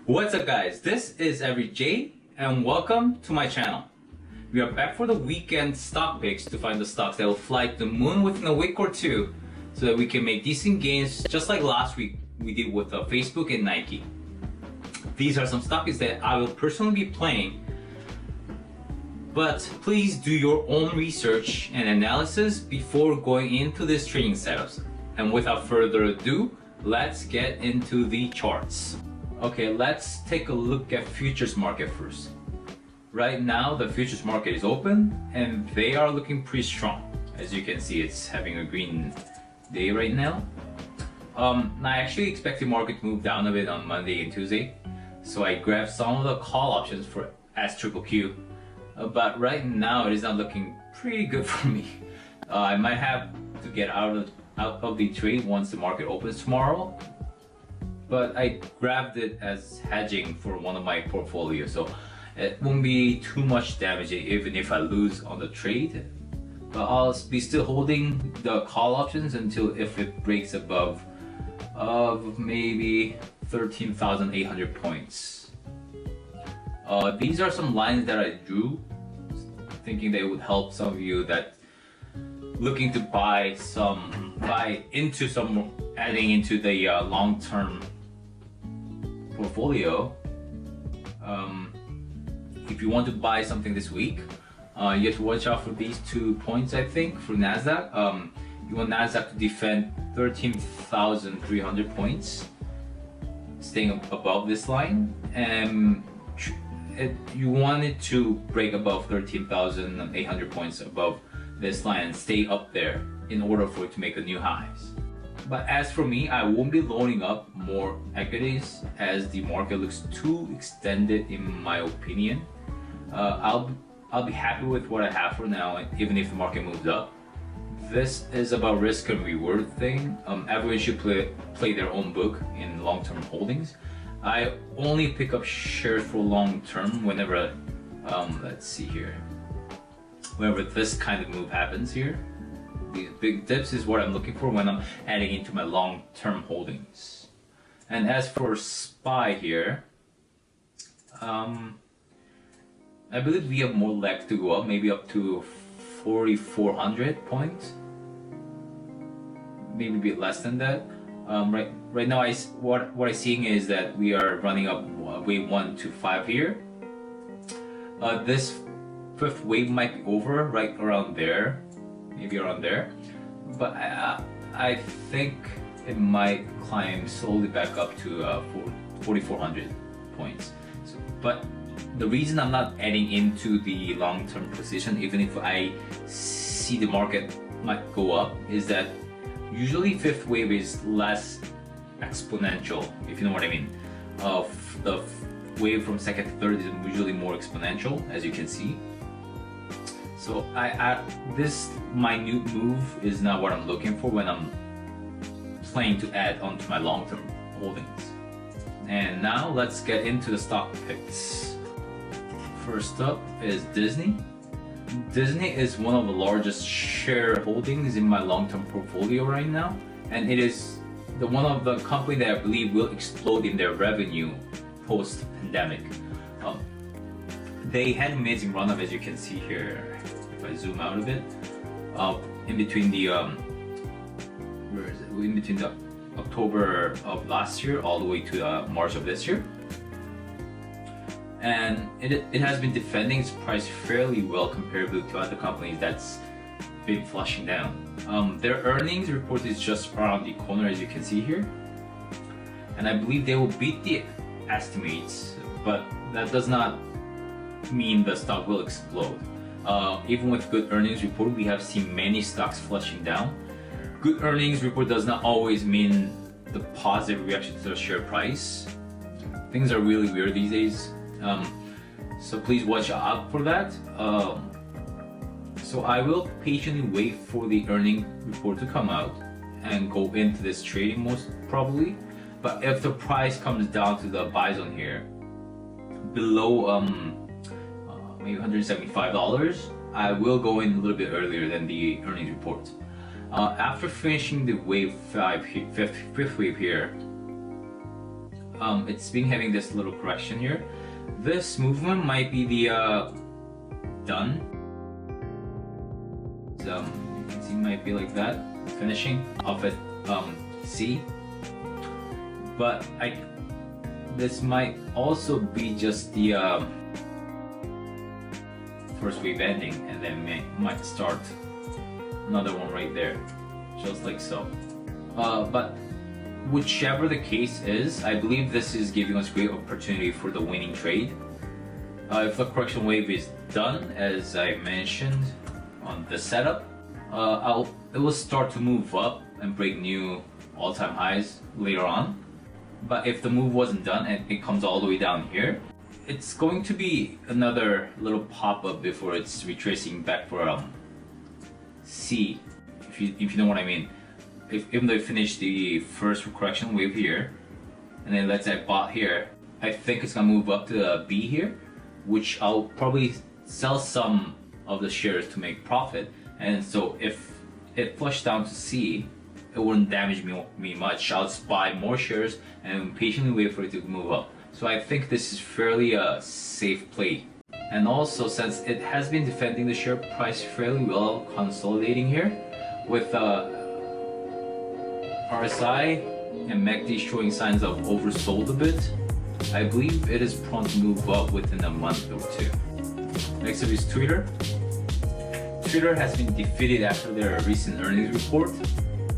What's up guys, this is Every J and welcome to my channel. We are back for the weekend stock picks to find the stocks that will fly to the moon within a week or two so that we can make decent gains just like last week we did with Facebook and Nike. These are some stocks that I will personally be playing, but please do your own research and analysis before going into this trading setups. And without further ado, let's get into the charts. Okay, let's take a look at futures market first. Right now, the futures market is open and they are looking pretty strong. As you can see, it's having a green day right now. I actually expect the market to move down a bit on Monday and Tuesday, so I grabbed some of the call options for SQQQ. But right now, it is not looking pretty good for me. I might have to get out of the trade once the market opens tomorrow. But I grabbed it as hedging for one of my portfolios, so it won't be too much damage even if I lose on the trade. But I'll be still holding the call options until if it breaks above maybe 13,800 points. These are some lines that I drew, thinking they would help some of you that looking to adding into the long-term portfolio. If you want to buy something this week, you have to watch out for these 2 points. I think for Nasdaq, you want Nasdaq to defend 13,300 points, staying above this line, and you want it to break above 13,800 points above this line and stay up there in order for it to make a new highs. But as for me, I won't be loading up more equities as the market looks too extended in my opinion. I'll be happy with what I have for now, even if the market moves up. This is about risk and reward thing. Everyone should play their own book in long-term holdings. I only pick up shares for long-term whenever, let's see here, whenever this kind of move happens here. These big dips is what I'm looking for when I'm adding into my long-term holdings. And as for SPY here, I believe we have more legs to go up, maybe up to 4,400 points, maybe a bit less than that. Right now, what I'm seeing is that we are running up wave 1 to 5 here. This fifth wave might be over right around there. Maybe around there, but I think it might climb slowly back up to 4,400 points. But the reason I'm not adding into the long-term position, even if I see the market might go up, is that usually fifth wave is less exponential, if you know what I mean. The wave from second to third is usually more exponential, as you can see. So this minute move is not what I'm looking for when I'm planning to add onto my long-term holdings. And now let's get into the stock picks. First up is Disney. Disney is one of the largest shareholdings in my long-term portfolio right now, and it is one of the company that I believe will explode in their revenue post-pandemic. They had an amazing run-up, as you can see here. If I zoom out a bit, in between the where is it? In between the October of last year all the way to March of this year, and it has been defending its price fairly well comparatively to other companies that's been flushing down. Their earnings report is just around the corner, as you can see here, and I believe they will beat the estimates, but that does not mean the stock will explode. Even with good earnings report, we have seen many stocks flushing down. Good earnings report does not always mean the positive reaction to the share price. Things are really weird these days, so please watch out for that. So I will patiently wait for the earning report to come out and go into this trading most probably. But if the price comes down to the buy zone here, below maybe $175, I will go in a little bit earlier than the earnings report. After finishing the wave 5, fifth wave here, it's been having this little correction here. This movement might be the done. So you can see might be like that, finishing off at C. But this might also be just the first wave ending, and then might start another one right there, just like so. But whichever the case is, I believe this is giving us great opportunity for the winning trade. If the correction wave is done, as I mentioned on the setup, it will start to move up and break new all-time highs later on. But if the move wasn't done and it comes all the way down here, it's going to be another little pop-up before it's retracing back for C, if you know what I mean. Even though I finished the first correction wave here, and then let's say I bought here, I think it's gonna move up to B here, which I'll probably sell some of the shares to make profit. And so if it flushed down to C, it wouldn't damage me much. I'll just buy more shares and patiently wait for it to move up. So I think this is fairly a safe play. And also, since it has been defending the share price fairly well, consolidating here, with RSI and MACD showing signs of oversold a bit, I believe it is prone to move up within a month or two. Next up is Twitter. Twitter has been defeated after their recent earnings report,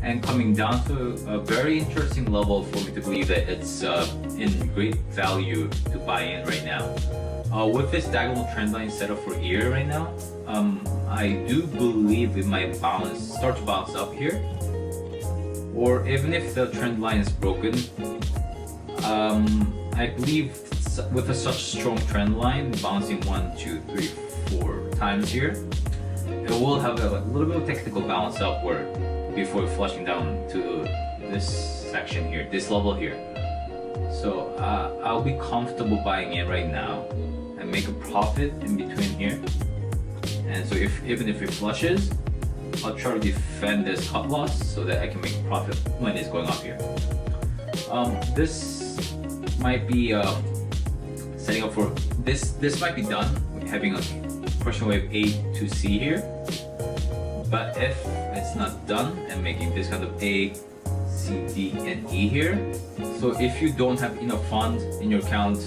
and coming down to a very interesting level for me to believe that it's in great value to buy in right now. With this diagonal trend line set up for here right now, I do believe it might start to bounce up here. Or even if the trend line is broken, I believe with such strong trend line, bouncing 1, 2, 3, 4 times here, it will have a little bit of technical bounce upward before flushing down to this section here, this level here. So I'll be comfortable buying in right now and make a profit in between here. And so even if it flushes, I'll try to defend this cut loss so that I can make a profit when it's going up here. This might be setting up for this might be done having a correction wave A to C here. But if it's not done and making this kind of A, C, D, and E here, so if you don't have enough funds in your account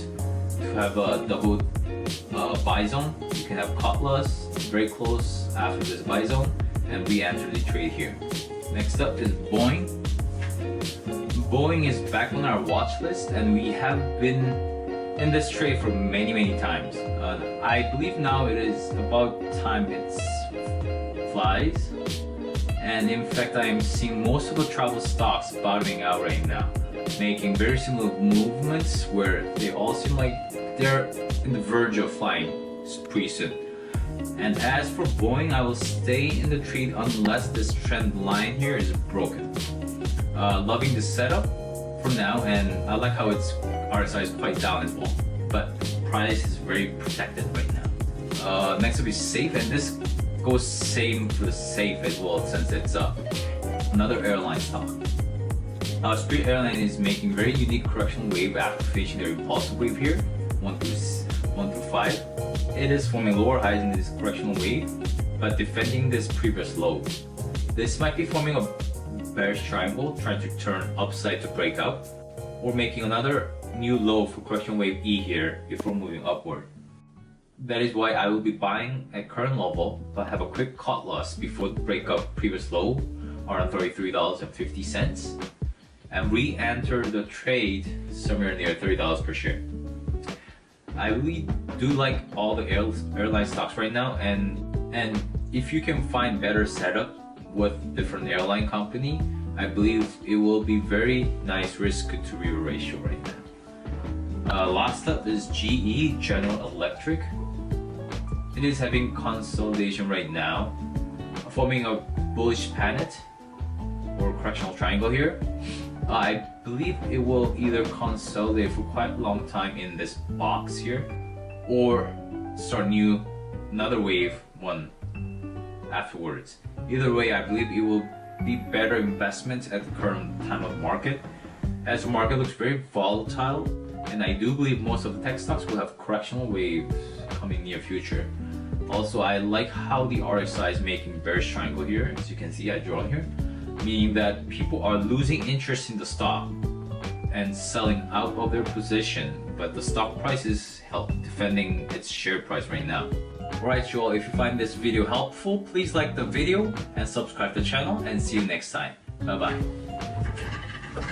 to have a double buy zone, you can have cut loss very close after this buy zone and re-enter the trade here. Next up is Boeing. Boeing is back on our watch list, and we have been in this trade for many times. I believe now it is about time it flies, and in fact I am seeing most of the travel stocks bottoming out right now, making very similar movements where they all seem like they're in the verge of flying pretty soon. And as for Boeing, I will stay in the trade unless this trend line here is broken. Loving the setup for now, and I like how its RSI is quite down as well, but price is very protected right now. Next up is Safe, and this goes same for the Safe as well, since it's another airline stock. Spirit Airline is making very unique correction wave after finishing their impulsive wave here, 1 through 5. It is forming lower highs in this correctional wave, but defending this previous low. This might be forming a bearish triangle, trying to turn upside to break out, or making another new low for correction wave E here before moving upward. That is why I will be buying at current level, but have a quick cut loss before the breakup previous low around $33.50, and re-enter the trade somewhere near $30 per share. I really do like all the airline stocks right now, and if you can find better setup with different airline company, I believe it will be very nice risk to reward ratio right now. Last up is GE, General Electric. It is having consolidation right now, forming a bullish planet or correctional triangle here. I believe it will either consolidate for quite a long time in this box here, or start another wave one afterwards. Either way, I believe it will be better investment at the current time of market. as the market looks very volatile, and I do believe most of the tech stocks will have correctional waves coming near future. Also, I like how the RSI is making bearish triangle here. As you can see, I draw here, meaning that people are losing interest in the stock and selling out of their position, but the stock price is defending its share price right now. Alright you all, if you find this video helpful, please like the video and subscribe to the channel, and see you next time. Bye bye.